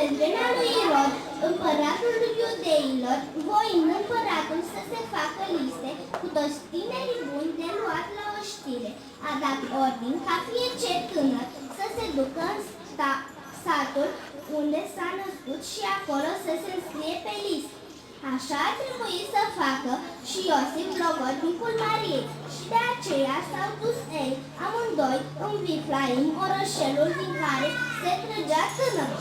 Pe vremea lui Irod, împăratul iudeilor, voind împăratul să se facă liste cu toți tinerii buni de luat la oștire, a dat ordin ca fiecare tânăr să se ducă în satul unde s-a născut și acolo să se înscrie pe listă. Așa a trebuit să facă și Iosif, logodnicul Mariei, și de aceea s-au dus ei amândoi în Viflaim, orășelul din care se trăgea tânăr.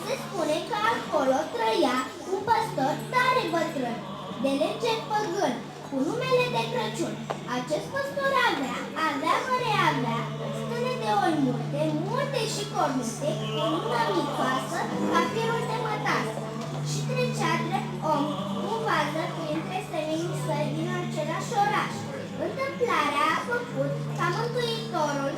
Se spune că acolo trăia un păstor tare bătrân, de lege păgân, cu numele de Crăciun. Acest păstor avea fără avea, stâne de oi multe și cornute, cu lună micoasă, ca firul de mătasă. Și trecea drept om, cu vază printre seminii săi din același oraș. Întâmplarea a făcut ca Mântuitorul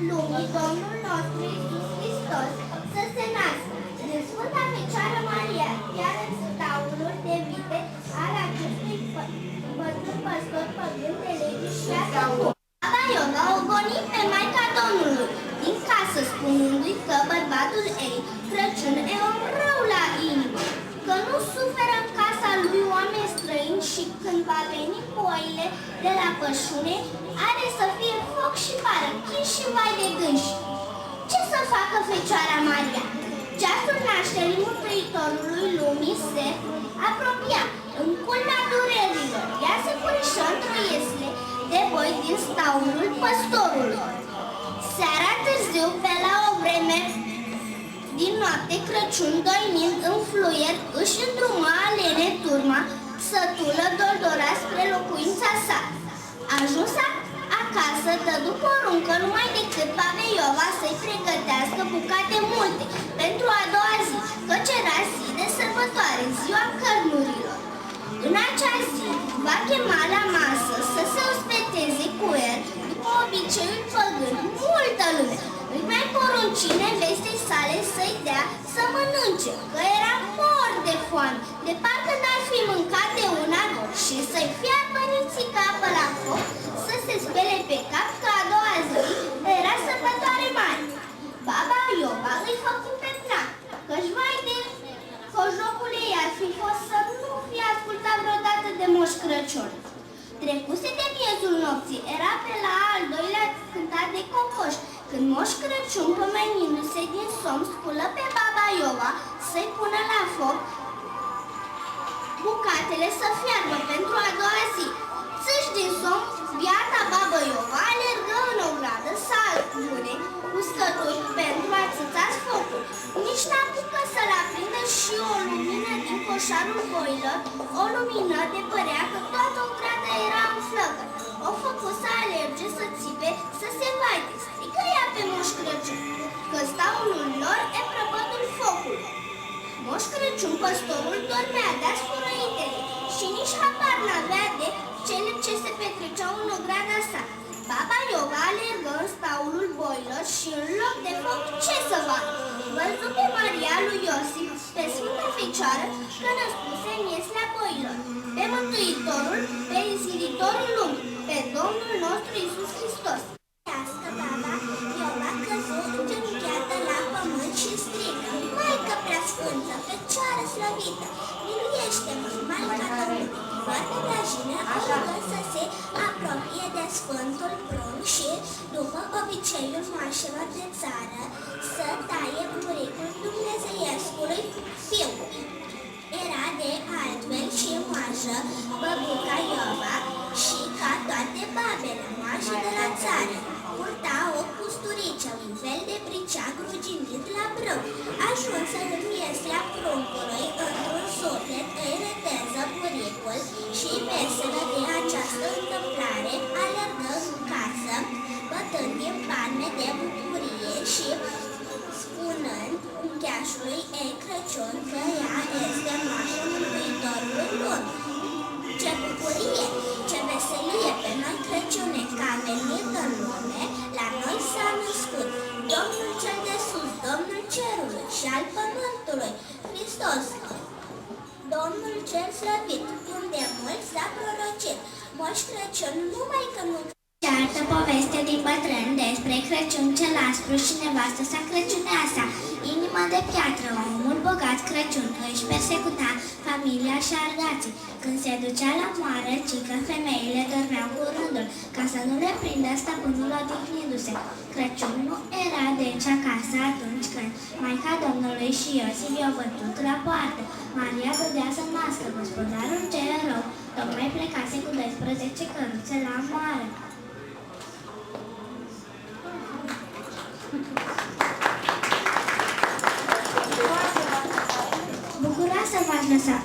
lumii, Domnul nostru Iisus Hristos, să se nască din Sfânta Fecioară Maria, iar în staulul de vite al acestui bătrân păstor păgân de lege și a făcut. Baba Iova o goni pe Maica Domnului din casă, spunându-i că bărbatul ei, Crăciun, e om rău la inimă, că nu suferă în casa lui oameni străini și când va veni cu oile de la pășune, are să fie foc și pară, chin și vai de gânși. Ce să facă Fecioara Maria? Ceasul nașterii Mântuitorului lumii se apropia. În culmea durerilor, ea se furișă într-o iesle de boi din staulul păstorului. Seara târziu, pe la o vreme din noapte, Crăciun, doinind în fluier, își îndrumă alene turma, sătulă, doldora spre locuința sa. Ajuns acasă, dădu poruncă numai decât Babei Iova să-i pregătească bucate multe pentru a doua zi, căci era zi de sărbătoare, ziua cărnurilor. În acea zi va chema la masă să se ospeteze cu el, după obiceiul păgân, multă lume. Îi mai porunci nevestei sale să-i dea să mănânce, că era mort de foame, de parcă n-ar fi mâncat de una, și să-i fiarbă nițică apă la foc, să se spele pe cap, că a doua zi era sărbătoare mare. Baba Iova îi făcu pe plac, că-și vai de cojocul ei ar fi fost să nu fi ascultat vreodată de Moș Crăciun. Trecuse de miezul nopții, era pe la al doilea cântat de cocoș, când Moș Crăciun, pomenindu-se din somn, sculă pe Baba Iova să-i pună la foc bucatele să fiarbă pentru a doua zi. Țâși din somn, biata Babă Iova alergă în ogradă să adune uscături pentru a țâța focul. Nici n-apucă să-l aprindă și o lumină din coșarul boilor, o lumină de părea că toată ograda era în flăcări. O făcu să alerge, să țipe, să se vaite. Strică ea pe Moș Crăciun, că staulul lor e prăpădul focului. Moș Crăciun, păstorul, dormea de-a sfărăitele și nici habar n-avea de cele ce se petreceau în ograda sa. Baba Iova alergă în staulul boilor și în loc de foc, ce să vadă? Văzu pe Maria lui Iosif, pe Sfânta Fecioară, că născuse în ieslea boilor, pe Mântuitorul, pe Iziritorul lumii, pe Domnul nostru Iisus Hristos. Baba Iova căzu îngenunchiată la pământ și strigă: Maică preasfântă, Fecioară slăvită, miluiește-mă, Maica Domnului! Foarte blajină ajută să se apropie de Sfântul Prunc și, după obiceiul moașelor de țară, să taie buricul dumnezeiescului fiu. Era de altfel și moașă băbuca Iova și, ca toate babele moașe de la țară, purta o custuriță, un fel de briceag ruginit la brâu. Ajunsă în ieslea pruncului, într-un suflet îi reteză buricul și, veselă de această întâmplare, alergă în casă, bătând din palme de bucurie și spunând uncheașului ei Crăciun că ea este moașă Mântuitorului lumii. Ce bucurie, ce veselie pe noi, Crăciune, că a venit în lume, la noi s-a născut Domnul cel de sus, Domnul cerului și al pământului, Hristos, Domnul cel slăvit, unde mult s-a prorocit. Moș Crăciun numai că nu... Ceartă poveste din bătrân despre Crăciun cel aspru și nevastă sa crăciuneasa, inimă de piatră, omul bogat Crăciun își persecuta familia și argații. Când se ducea la moară, cică femeile dormeau cu rândul, ca să nu le prindă stăpânul odihnindu-se. Crăciun nu era deci acasă atunci când Maica Domnului și Iosif i-au bătut la poartă. Maria dădea să nască, gospodarul cel rău tocmai plecase cu 12 căruțe la moară. Bucuroasă v-ați lăsat,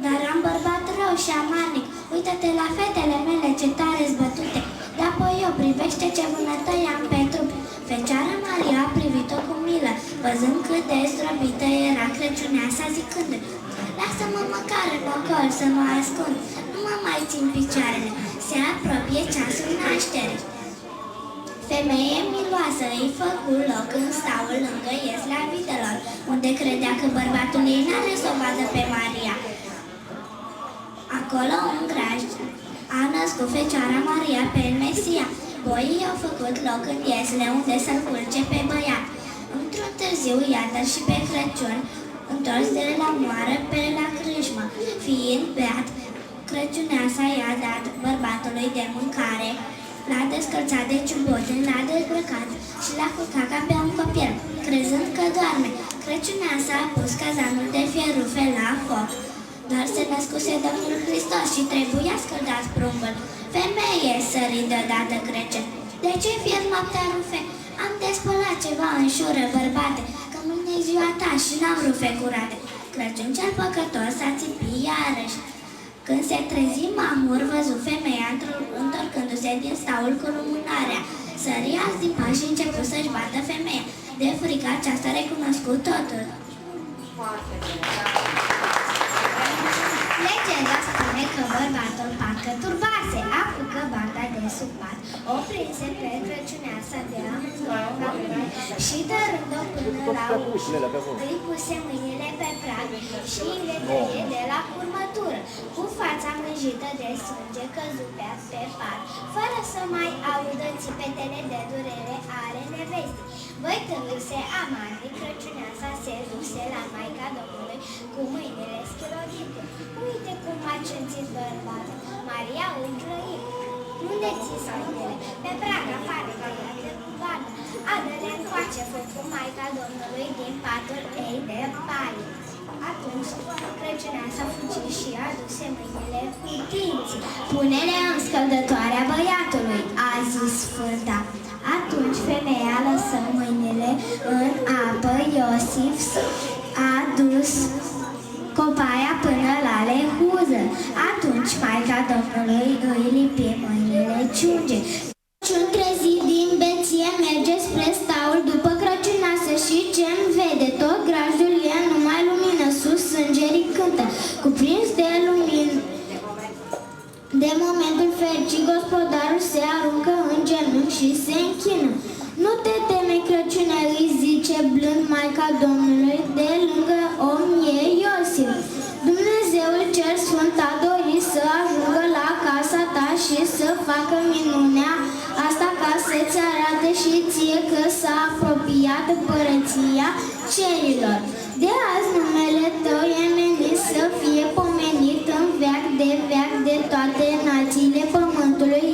dar am bărbat rău și amarnic. Uită-te la fetele mele ce tare zbătute, de apoi eu privește ce vânătăi am pe trup. Fecioara Maria a privit-o cu milă, văzând cât de zdrobită era Crăciuneasa, zicând: lasă-mă măcar în ocol să mă ascund, nu mă mai țin picioarele, se apropie ceasul nașterii. Femeie miloasă îi făcu loc în staul lângă iesla vitelor, unde credea că bărbatul ei n-are să o vadă pe Maria. Acolo un graj a născut Fecioara Maria pe Mesia. Boii i-au făcut loc în iesle unde să-l culce pe băiat. Într-un târziu, iată și pe Crăciun, întors de la moară pe la crâșmă. Fiind beat, Crăciuneasa i-a dat bărbatului de mâncare, l-a descălțat de ciubote, l-a dezbrăcat și l-a culcat ca pe un copil. Crezând că doarme, Crăciuneasa a pus cazanul de fierufe la foc. Dar se născuse Domnul Hristos și trebuia scăldat prumbul. Femeie, sări deodată Crăciun, de ce fier noaptea rufe? Am despălat ceva în șură, bărbate, că mâine-i ziua ta și n-am rufe curate. Crăciun cel păcătos a țipit iarăși. Când se trezi Mamur, văzu femeia întorcându-se din staul cu lumânarea. Sări alți din pași și început să-și bată femeia. De frică aceasta recunoscut totul. Legenda spune că bărbatul parcă turbase, apucă banda de sub pat, o prinse pe Crăciuneasa de amândouă și dărând-o până la ușă, îi puse mâinile pe prag și le tăie de la curmătură. Cu fața mânjită de sânge căzu pe pat, fără să mai audă țipetele de durere ale nevestii. Văitându-se amarnic, Crăciuneasa se duse la Maica Domnului cu mâinile schilodite. Uite cum a ciunțit bărbatul. Maria îl grăi. Unde ți mâinile? Pe prag afară, tăiate cu banda. Adă-le încoace, făcu Maica Domnului din patul ei de baie. Atunci, Crăciuneasa fugi și aduse mâinile cu dinții. Pune-le în scăldătoarea băiatului, a zis Sfânta. Atunci femeia lăsă mâinile în apă, Iosif a dus copaia până la lehuză. Atunci Maica Domnului îi lipi mâinile ciunge. Crăciun trezit din beție merge spre staul după Crăciuneasă și ce-mi vede tot grajul e numai lumină, sus îngerii cântă, cuprins de lumină. De momentul fericit, gospodarul se aruncă în genunchi și se închină. Nu te teme, Crăciune, îi zice blând Maica Domnului, de lângă om e Iosif. Dumnezeul cel Sfânt a dorit să ajungă la casa ta și să facă minunea asta ca să-ți arate și ție că s-a apropiat împărăția cerilor. De azi numele tău e menit să fie pomenit în veac de toate națiile pământului,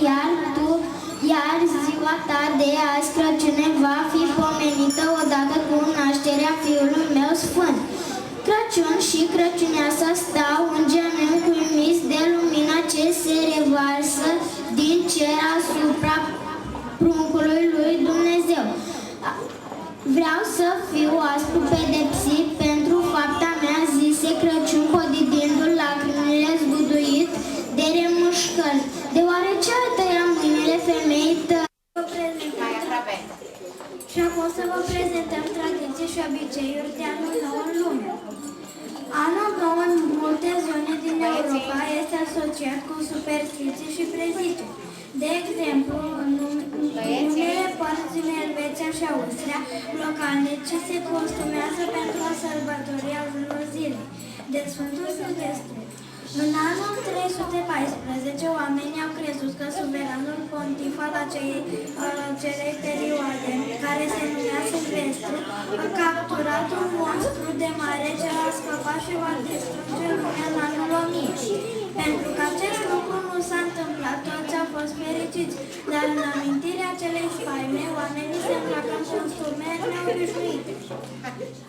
iar ziua ta de azi, Crăciune, va fi pomenită odată cu nașterea Fiului meu Sfânt. Crăciun și Crăciuneasa stau în genunchi uimiți de lumina ce se revarsă din cer asupra pruncului lui Dumnezeu. Vreau să fiu aspru pedepsit pentru fapta mea, zise Crăciun, podidindu-l lacrimile zguduit de remușcări, deoarece a tăiat mâinile femeii tăi. Și acum să vă prezentăm tradiții și obiceiuri de anul nou în lume. Anul nou în multe zone din Europa este asociat cu superstiții și preziceri. De exemplu, în unele părți din Elveția și Austria, localnicii se costumează pentru a sărbători ajunul zilei de Sfântul Silvestre. În anul 314, oamenii au crezut că suveranul pontif al acelei perioade, care se numea Silvestru, a capturat un monstru de mare ce va scăpa și va distruge lumea în anul 1000. Pentru că acest lucru nu s-a întâmplat, toți au fost fericiți, dar în amintirea acelei spaime, oamenii se îmbracă în costume neobișnuite.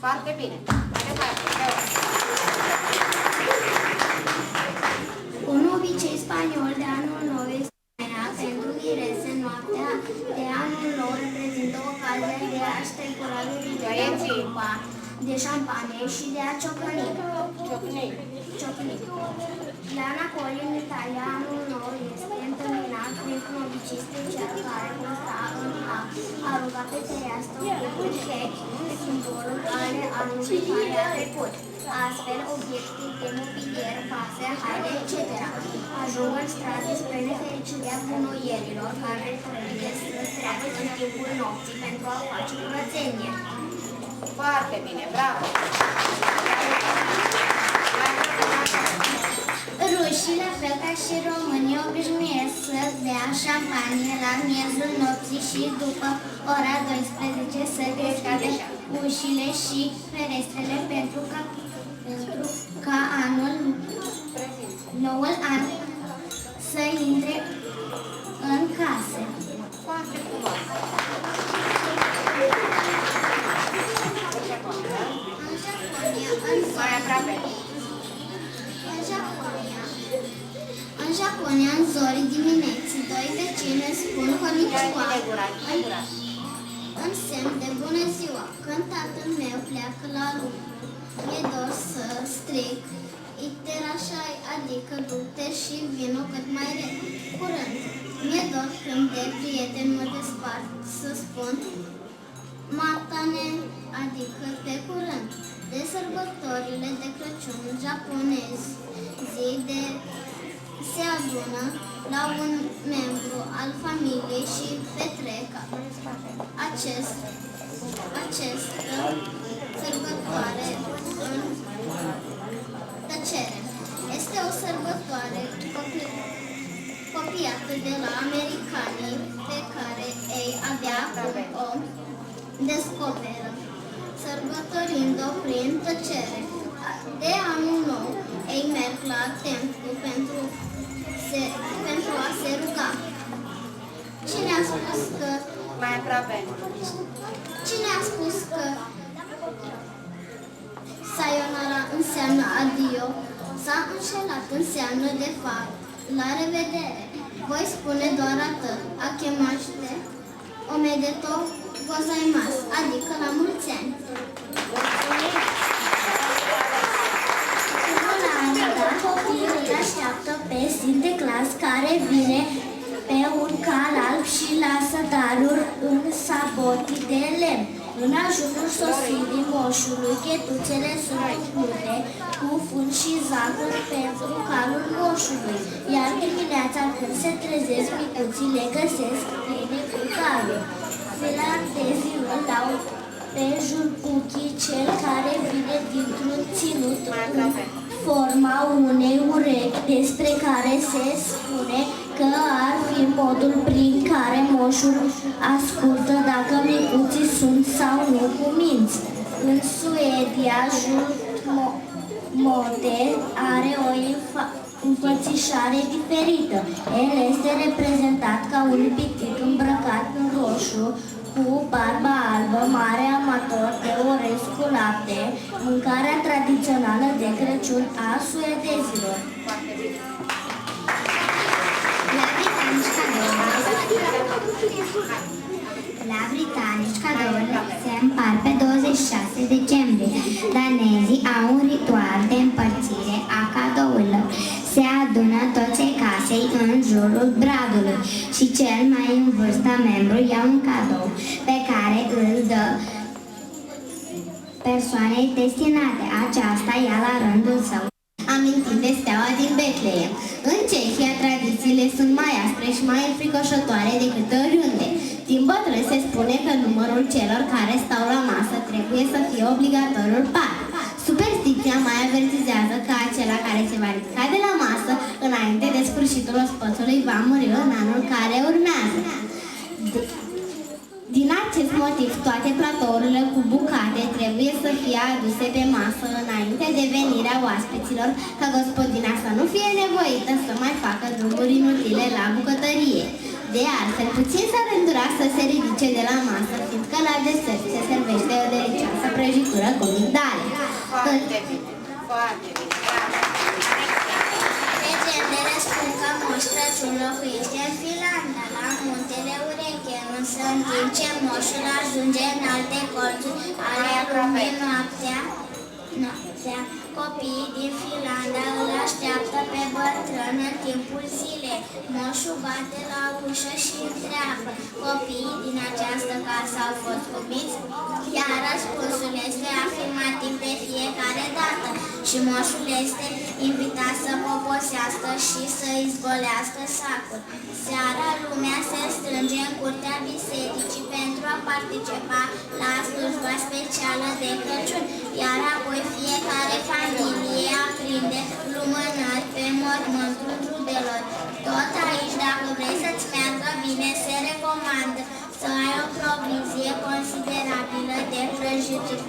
Foarte bine. Un obicei spaniol de anul nou este pentru mirese noaptea de anul nou reprezintă ocazia de a strecura cupa de șampanie și de a ciocăni. La Napoli, în Italia, anul nou este întâmpinat printr-un obicei special care consta în a ruga pe fereastră obiectul vechi, simbolul ale anului care a trecut. Astfel, obiecte de mobilier, vase, haine, etc. ajung în stradă spre nefericirea gunoierilor care trebuie să treacă în timpul nopții pentru a face curățenie. Foarte bine, bravo! Rușii, la fel ca și românii, obișnuiesc să bea șampanie la miezul nopții și după ora 12 să deschide ușile și ferestrele pentru ca noul an să intre în case. Foarte frumos! Mai aproape! În Japonia, în zorii dimineții, doi vecini spun konnichiwa în semn de bună ziua. Când tatăl meu pleacă la lucru, mi-e dor să strig Itterashai, adică du-te și vino cât mai curând. Mi-e dor când de prieteni mă despart să spun Matane, adică pe curând. De sărbătorile de Crăciun japonezi, se adună la un membru al familiei și petrec această sărbătoare în tăcere. Este o sărbătoare copiată de la americanii pe care ei abia acum o descoperă, sărbătorind-o prin tăcere. De anul nou, ei merg la templu pentru a se ruga. Cine a spus că... Mai aproape! Cine a spus că sayonara înseamnă adio? S-a înșelat, înseamnă de fapt la revedere. Voi spune doar atât, akemashite omedeto gozaimasu, adică la mulți ani. Copiii îl așteaptă pe Sinterklaas care vine pe un cal alb și lasă daruri în saboti de lemn. În ajunul sosirii moșului, chetuțele sunt umplut cu fund și zahăr pentru calul moșului, iar dimineața când se trezesc, micuții le găsesc pline cu daruri. Finlandezii îl dau pe Julpuchi, cel care vine dintr-un ținut în forma unei urechi, despre care se spune că ar fi modul prin care moșul ascultă dacă micuții sunt sau nu cuminți. În Suedia, Jultmote are o înfățișare diferită. El este reprezentat ca un pitic îmbrăcat în roșu, cu barba albă, mare amator de orez cu lapte, mâncarea tradițională de Crăciun a suedezilor. La britanici, cadourile se împart pe 26 decembrie. Danezii au un ritual de împărțire a cadourilor. Se adună toți ai casei în jurul bradului și cel mai în vârstă membru ia un cadou pe care îl dă persoanei destinate. Aceasta ia la rândul său, amintind de steaua din Betleem. În Cehia, tradițiile sunt mai aspre și mai înfricoșătoare decât oriunde. Din bătrâni se spune că numărul celor care stau la masă trebuie să fie obligatoriul 4. Superstiția mai avertizează că acela care se va ridica de la masă înainte de sfârșitul ospățului va muri în anul care urmează. Din acest motiv, toate platourile cu bucate trebuie să fie aduse pe masă înainte de venirea oaspeților, ca gospodina să nu fie nevoită să mai facă drumuri inutile la bucătărie. De altfel, puțin s-ar îndura să se ridice de la masă, fiindcă la desert se servește o delicioasă prăjitură cu migdale. Foarte bine, foarte bine, bravo! Legendele spun că Moș Crăciun locuiește în Finlanda, la muntele Urenche, însă în timp ce moșul ajunge în alte colțuri ale lumii noaptea, copiii din Finlanda îl așteaptă pe bătrân în timpul zilei. Moșul bate la ușă și întreabă: copiii din această casă au fost cubiți? Iar răspunsul este afirmativ de fiecare dată și moșul este invitat să poposească și să izgolească sacul. Seara lumea se strânge în curtea bisericii pentru a participa la slujba specială de Crăciun, iar apoi fiecare familie aprinde lumânări pe mormântul rudelor. Tot aici, dacă vrei să-ți meargă bine, se recomandă să ai o provizie considerabilă de prăjituri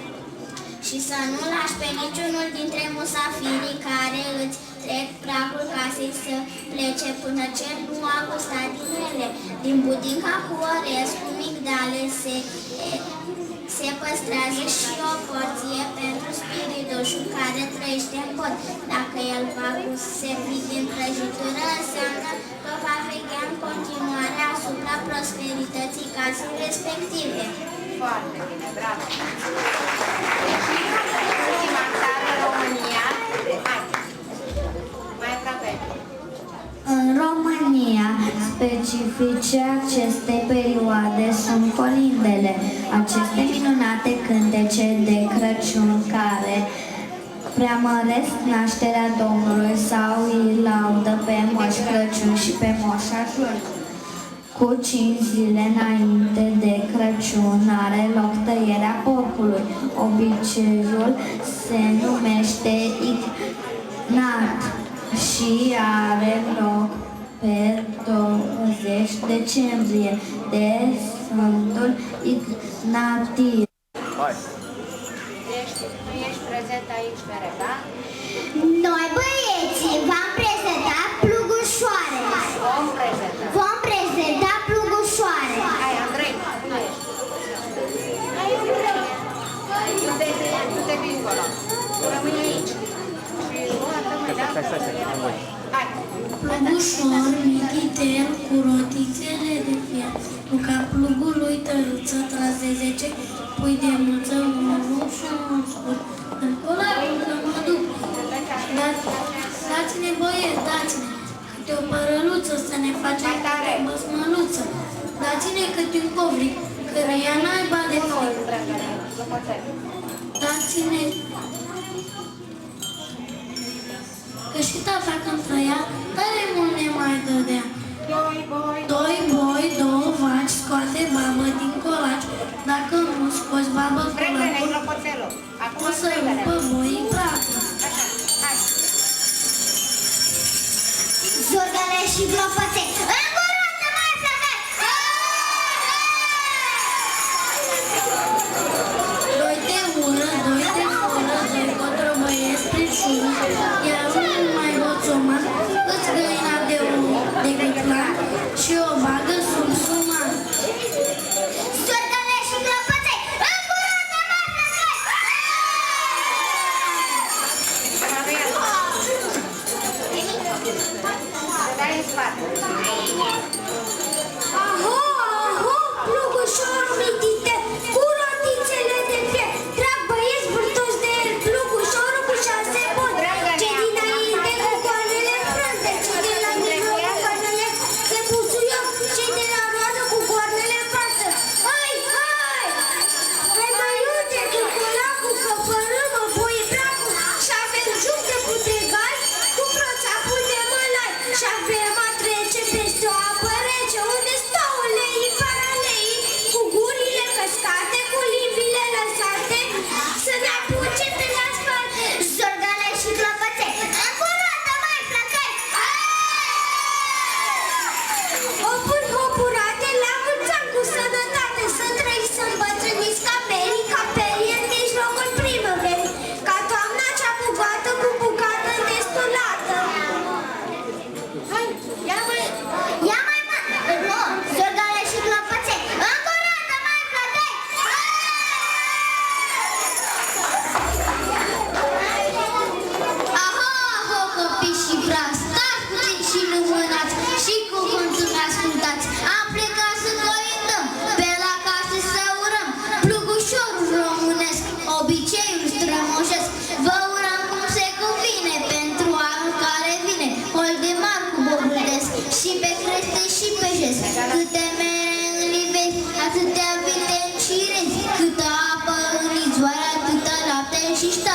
și să nu lași pe niciunul dintre musafirii care îți trec pragul casei să plece până ce nu a gustat din ele. Din budinca cu orez cu migdale se păstrează și o porție pentru spiridușul care trăiește în pod. Dacă el va servi din prăjitură, înseamnă că va veghea în continuare asupra prosperității casei respective. Foarte bine, bravo! Ultima țară, România. Hai! Mai aproape. În România, specifice acestei perioade sunt colindele, aceste minunate cântece de Crăciun care preamăresc nașterea Domnului sau îi laudă pe Moș Crăciun și pe Moș Ajun. Cu 5 zile înainte de Crăciun are loc tăierea porcului. Obiceiul se numește ignat și are loc pe 20 decembrie de Sfântul Ignatie. Nu ești prezent aici mereu, da? Noi, băieții, v-am prezentat plugușoare. Vom prezenta. Vom prezenta plugușoare. Hai, Andrei, nu ești. Hai, Andrei. Du-te dincolo. Rămâi aici. Și hai. Plugușor, michitel, cu rotițele de fier, cu capul lui tăruță, tras de 10, pui de mâță, unul lung și unul scurt. Încolo că mă duc. Dați-ne, băieți, dați-ne câte o părăluță să ne facem băsmăluță. Dați-ne câte un covric, căreia naiba de fric. Dați-ne că și tata când trăia, tare mult ne mai dădea. Doi boi, două vaci, scoate babă din colaci. Dacă nu scoți babă colacul, o să rupă boii placă. Zurgăle și glopăței. Înguruță, mai frate! Doi de ură, doi de fură, doi cotrobăiesc prin șură, iar unul mai hoțoman îți găina de gâtlan și o bagă sub suman. Zurgăle și glopăței. Înguruță, mai Dai în spate. Aho, aho, plugușorul mitite, cu rotițele de fier. Trag băieți vârtoși de el, plugușorul cu 6 buni. Cei dinainte cu coanele frânte, cei de la mijloc cu coanele de busuioc, cei de la roadă cu coanele în față. Hai, hai! Hai băiute, cu colacul, că părâmă, voi placul, și avem juc de putregali cu proțapul de mălai, și avem a trece peste o apă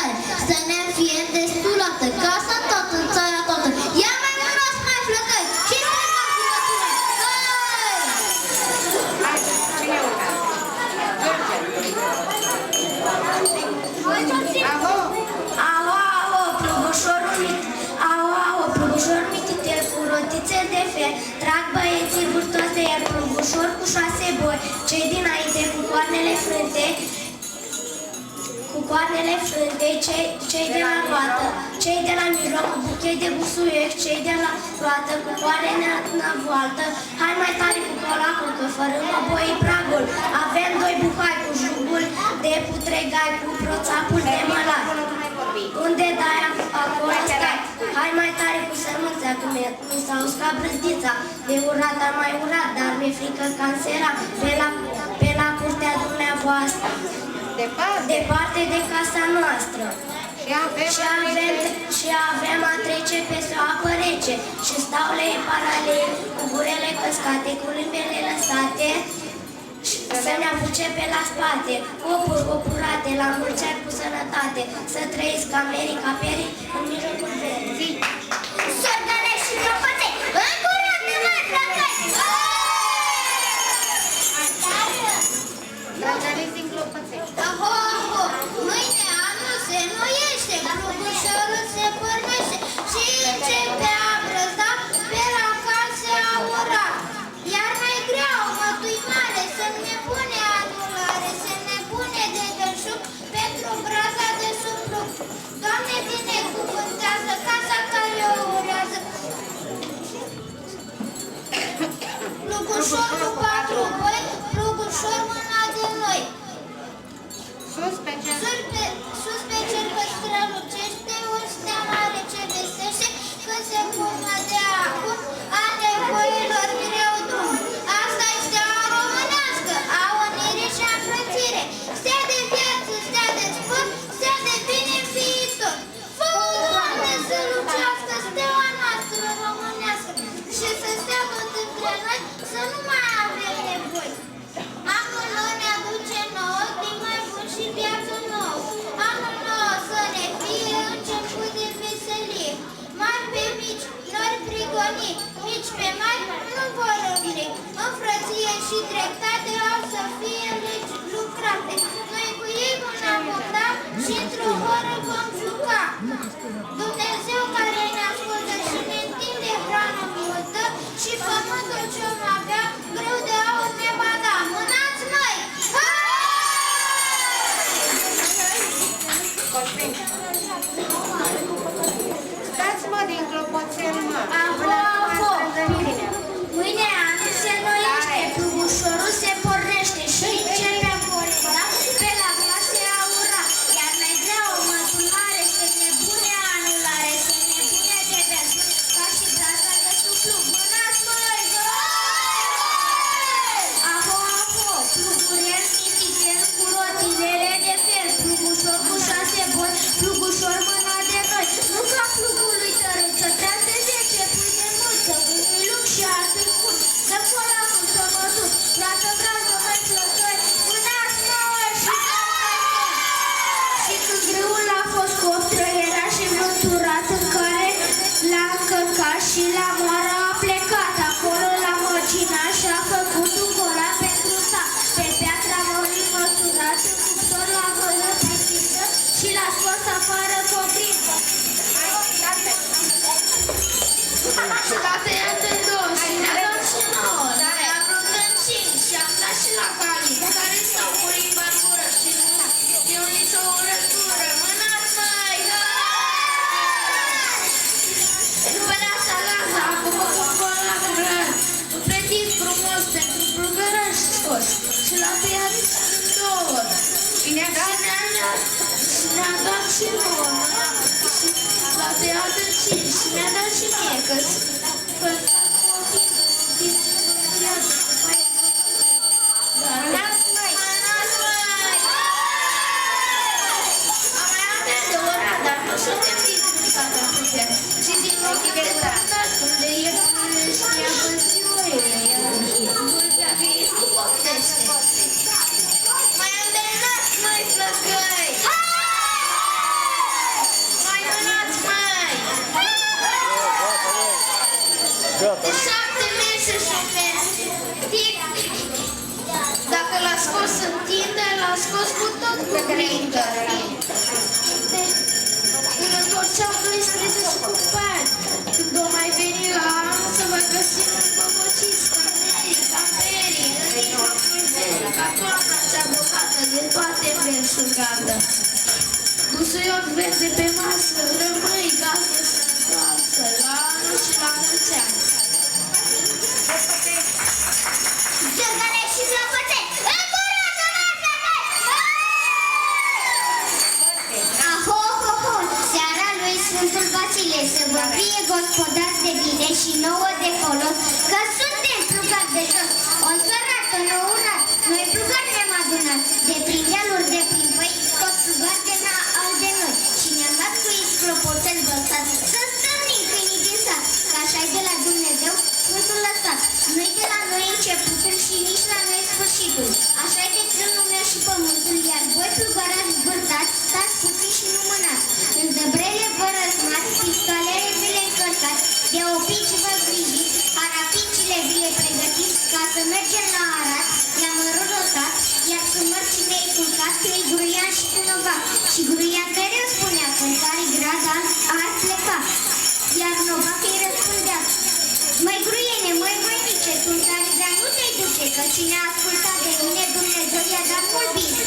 tare, să ne fie destulată, casa toată, țara toată. Ia mai unos, mai flăcăi, și strigați rugăciune! Hai, cine urmează? George. Alo? Alo, plugușor mititel cu rotițe de fer, trag băieții vârtoși de iar plugușor cu 6 boi, cei dinainte cu coarnele frânte, cei de la roată, cei de la mijloc cu buchet de busuioc, cei de la roată cu coarnea voaltă, hai mai tare cu colacul, că fără boi pragul, avem 2 bucai cu jugul de putregai, cu proțapul de mălar. Unde dai acolo stai, hai mai tare cu sămânța, că mi s-a uscat brăzdița, de urat am mai urat, dar mi-e frică cancera, pe la curtea dumneavoastră. Departe de casa noastră. Și avem a trece peste o apă rece și stau lei paralel cu gurele căscate, cu limbele lăsate să ne apuce pe la spate. Copuri opurate, la mulți ani cu sănătate, să trăiesc America Peri în mijlocul verii. Sordele și clopoței, în curând ne mai flăcăi! Drăgăliți din clopoței. Aho, mâine anul se înnoiește, plugușorul se pornește și începe a brăzda, pe la case a urat. Iar mai grea o mătui mare, să-mi nepune anulare, să-mi nepune de belșug pentru braza de suplug. Doamne, binecuvântează casa care o urează. Plugușor cu 4 boi, plugușor mâna de noi. Sus pe cer. Sus pe cer că strălucește o stea mare ce vestește că se pune de acum a nevoilor greu drum. Asta-i steaua românească, a unirii și a frățire, stea de viață, stea de spor, stea de bine în viitor. Fă-o, Doamne, să lucească steaua noastră românească și să stea tot între noi, să nu mai avem nevoie. Anul nou ne aduce nouă timp mai bun și viață nouă. Anul nou să ne fie început de veselie. Mari pe mici, nori prigonii, mici pe mari nu vor răbire. În frăție și dreptate au să fie legi lucrate. Noi cu ei vom avea și într-o oră vom juca. Dumnezeu care ne ascultă și ne întinde hrană multă și pământul ce-om avea greu de aur ne va da. Mânați noi! Cosmin. Stați, mă, din clopoțel, mă. Mâine anul se înnoiește, plugușorul se pornește și începe a pornea pe la clase a ura. Iar mai grea o măsurare, să nebune anulare, să nebune de belșug, ca și brața de suplug. Mânați, măi! Aho, plugurel, mititel, cu rotilele de fel, plugușor cu 6 boi, plugușor mâna de noi. Nu ca plugul lui Tărât, să treacă 10 pui de mult, să unui lung și altul scurt, să colacul să mă duc, toată brază mai flăcăi, mânați noi și și când grâul a fost coptră, era și mânturat în care l-a încărcat și la moară a plecat. Acolo l-a măcinat și a făcut un colat pentru sa. Pe piatra mării măsurat, în cuptor l-a văzut pe fiță și l-a scos afară coprință. Și l-a tăiat în două și ne-a dat și nouă. Ne-a vrut în 5 și am dat și la Cali, care s-au murit barbură și nu eu nicio urătură. Mânați, măi! După neasa gaza, acum o compor la curăr, un petit frumos pentru plugărăș scos și l-a tăiat în două. Și ne-a dat și nouă. L-a tăiat în 5 și mi-a dat și mie, că Mânați, măi! Am mai avea de ora, dar nu suntem din sata putea. Și din ochii de tratat, unde e până și mi-a văzut oile. Vulpea vie cu poftește. Mai îndemnați, măi, flăcăi! Gata. De 7 mese șofer. Dacă l-a scos în tinde, l-a scos cu tot cu printer. Îl întorceau 12 cu bani. Când o mai veni la anul să vă găsim în băbăciți, caferii, în mijlocul verii, ca toamna cea bogată de toate feluri gata. Busuioc verde pe masă, rămâi gazdă sănătoasă, la anul și la mulți ani. Zângăle și clopoței, încuroasă Aho, ho, ho, seara lui Sfântul Vasile, să vă fie gospodați de bine și nouă de folos, că suntem plugari de jos, o sărată, nou urat, noi plugari ne-am adunat, de prin dealuri, de prin păi, tot plugari de al de noi, și ne-am dat cu ei clopoțel vălțat, să stăm din câinii din sat, că așa-i de la Dumnezeu, Sfântul lăsat, nu-i de la noi începutul și nici la noi sfârșitul, așa-i de crânul meu și pământul, iar voi plugarați vârtați, stați puțin și nu mânați, în zăbrele vă răsmați, pistolele vi le încărcați, de opici vă grijiți, harapicile vi le pregătiți, ca să mergem la Arad, i-am înrotat, iar sunt mărcine-i culcat, trei gruian și cunova, și gruian mereu spunea, când care grad ar pleca, iar Novac îi răspundea, măi gruiene, măi voinice, tu care vrea nu te-ai duce, că cine a ascultat de mine, Dumnezeu i-a dat mult bine.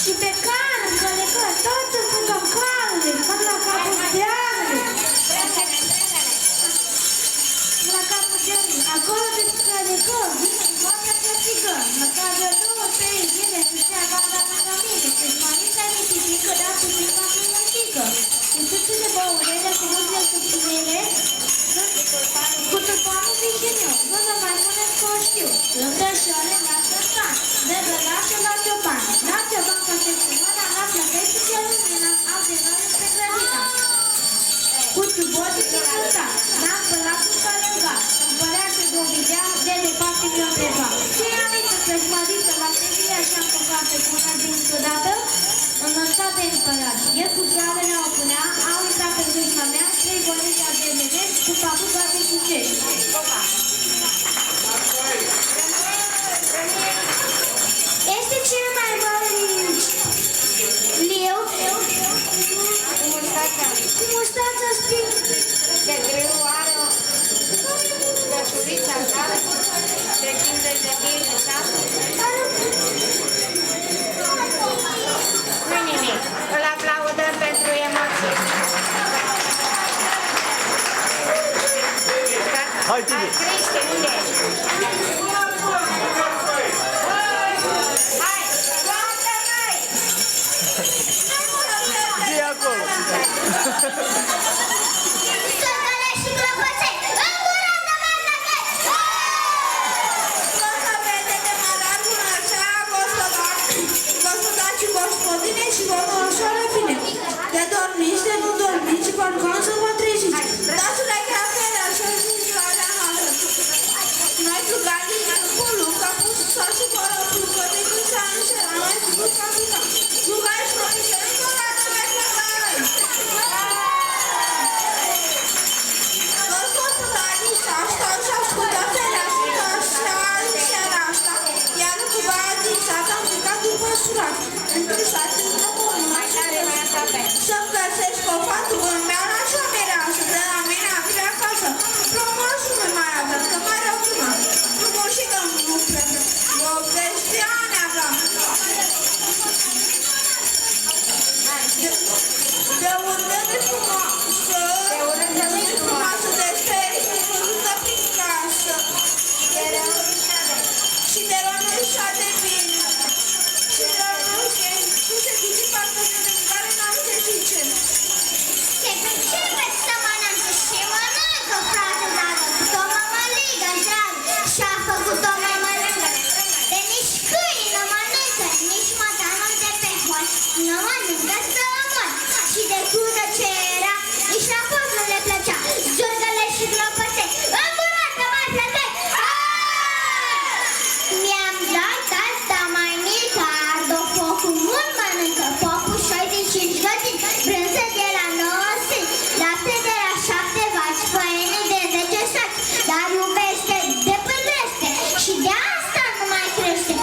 Și pe care, că toată fugă calde, până la capul dealului. La capul dealului, acolo de călecă, vine moartea plătică, măcar de 2-3 zile să se avada la mine, să-și mărița de pitică, dar să se facă plătică. În țâțile băurele, cu mâzile subținele, cu tulpanul vișiniu, nu vă mai puneți că o știu. Lămbrășoare la săstan, de bălașă la cioban, la cioban ca se cumăna, la plătește ce lumina, au de noi spre grădina. Cu ciuboții din cânta, n-am pălat cu călăga, împăreață de o videa, de departe mi-o întreba. Ce-i amiță plășmărită la Sevilla și-am căcat pe cuna dintr-odată? Înălțat de împărat, el cu soarele o punea, a uitat pe vârsta mea, 3 boliți de vedeți, cu papuga de sucești. Este cel mai mare liu cu mustața spin. De greu are o gășuriță așa, de 50 de kg de sat. Nu nimic, îl aplaudăm pentru emoții. Hai, Tibi! Cristi, unde ești? Hai, toată mai! Zi acolo! Zângăle și clopoței, încuroasă Să vedete mălacul așa, gospodaci, gospodine și vă așa fine. De dormiți, de nu dormiți, parcăm să vă treziți. Dați-le cafele așa zici la noastră. Noi pluganii cu Luca, pus să și fără plugă de când s-a înșerat. Noi plugă ca Luca. Plugai și noi să nu plugată mai plugare. Gospodarii s-a stat și ascultat ferească așa în seara asta. Iar cu baia din sat am plecat după surat. Într-un sat în locul mai tare mai aproape. Să-mi găsesc o fată bună mea la așa mereasă. De la mine a fi acasă. Frumos nu mai avem, că mai rău prima. Frumos și că nu plece. 80 de ani aveam. De urmă de frumoasă. De frumoasă de ferie. Văzută prin casă. Și de rănușa de bine. Și de rănușe. Nu se zice parcă de mâncare n-am ce zice. Se pricepe să mănâncă și mănâncă, frate dragă, cât o mămăligă întreagă și-a făcut-o mai mănâncă. De nici câini nu mănâncă, nici mătanul de pe hol, nu mănâncă să omori. Și de crudă ce era, nici la fost nu le plăcea. Zângăle și clopoței, încuroasă mai plăcăi! Mi-am dat asta mai mică, ard-o focul mult mănâncă, focul 65 iubește.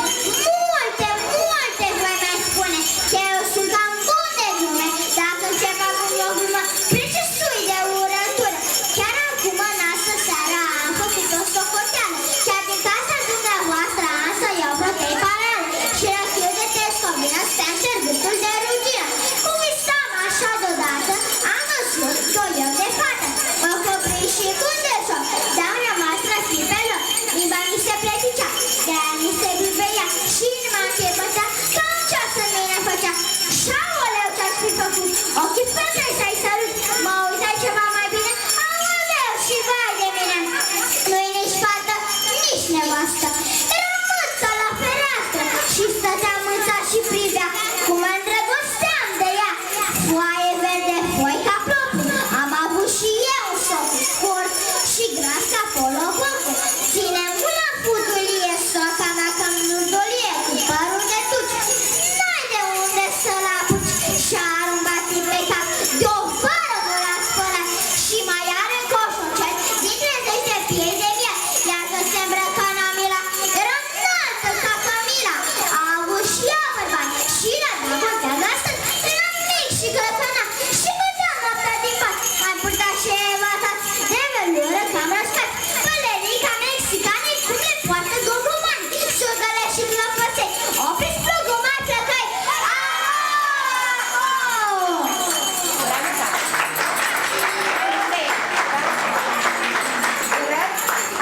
Multe, multe voi mai spune că eu sunt cam bun de glume. Dacă încep acum o glumă, precisui de urătură. Chiar acum în astă seara am făcut o socoteală. Chiar din casa dumneavoastră am să iau vreo 3 parale și răchiu de tescovină Spencer gâtul de rugină. Cum visam așa deodată, am văzut doieu de fată. Mă copri și gândesc-o, de-am rămas răstit pe loc. Limba mi se pleticea, de-aia mi se bibeia și inima mi-e bătea, ca un ceas în mine făcea. Și-aoleu ce-aș fi făcut, ochii fetei să-i sărut, mă uitai ceva mai bine, aoleu și vai de mine. Nu-i nici fată, nici nevastă, era mâța la fereastră și stătea mâța și privea, cum mă îndrăgosteam de ea. Foaie verde, foi ca plopul, am avut și eu un socru scurt și gras ca polopocul. Ține-n gura futulie, soca mea că-mi nurdolie cu părul de tuci. N-ai de unde să-l apuci și-a aruncat pe cap de o vară de la spălat și mai are în coș un cer din 30 de piei de miel. Iar când se îmbrăca în Amila, era înaltă ca Camila. A avut și ea bărbat și la dragostea găsând, era mic și clăpănat și bătea noaptea din pat. Mai purta și evatat de velură cam răscat. Pălerica mexicanii cum le poartă gogomani, sudele și clăpăței. Opriți plugumai, plăcăi!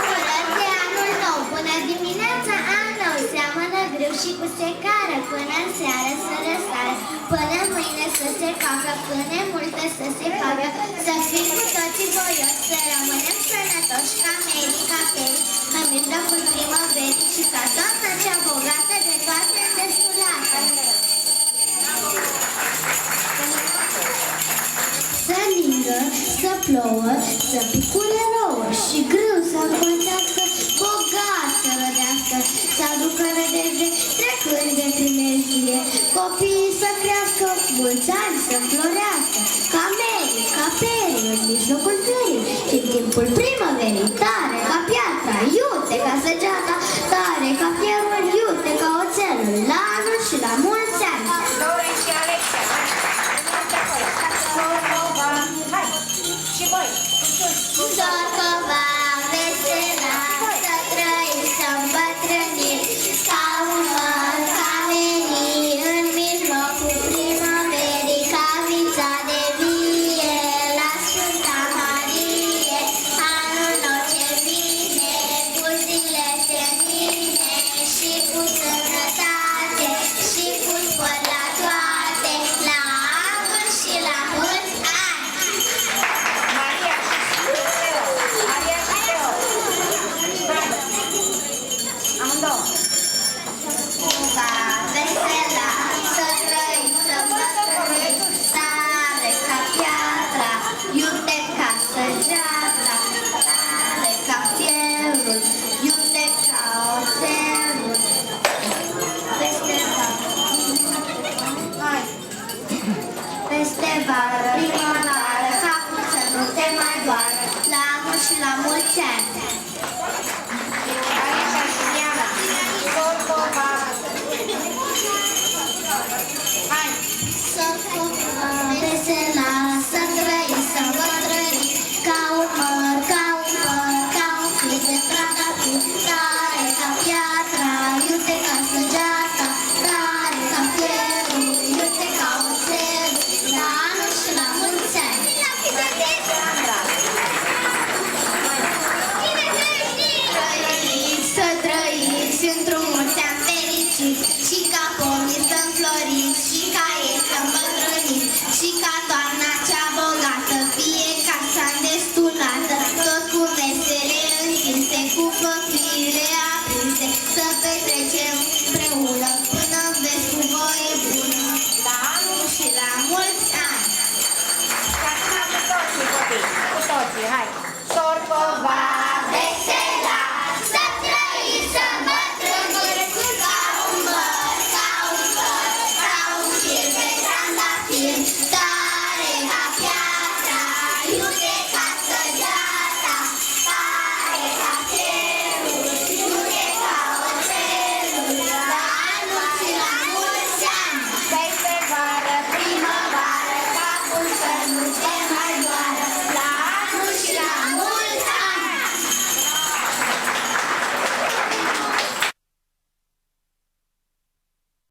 Urări de anul nou, bună dimineața, an nou, seamănă greu și cu secară, până în seară să răsară, până mâine să se facă, până multe să se facă, să fim cu toții voioși, să rămânem sănătoși ca Mary, ca Perry, în mijlocul primăverii și ca toată cea bogată de toate îndestulată. Să ningă, să plouă, să picule rouă și grâu să înconțească, bogat să rădească, să aducă nădejde trecând de primejdie, copiii să crească, mulți ani să înflorească, ca Mary, ca Perry, în mijlocul verii și în timpul primăverii, tare ca piatra, iute ca săgeata, tare ca fierul, iute ca oțelul, la anul și la mulți ani. Dori și Alexia, hai! Și voi! Doar că v-am veselat, să trăiți, să îmbătrâniți, ca un măr, ca menii, în mijlocul primăverii, ca vița de vie, la Sfânta Marie, anul nou ce vine, cu zile se și la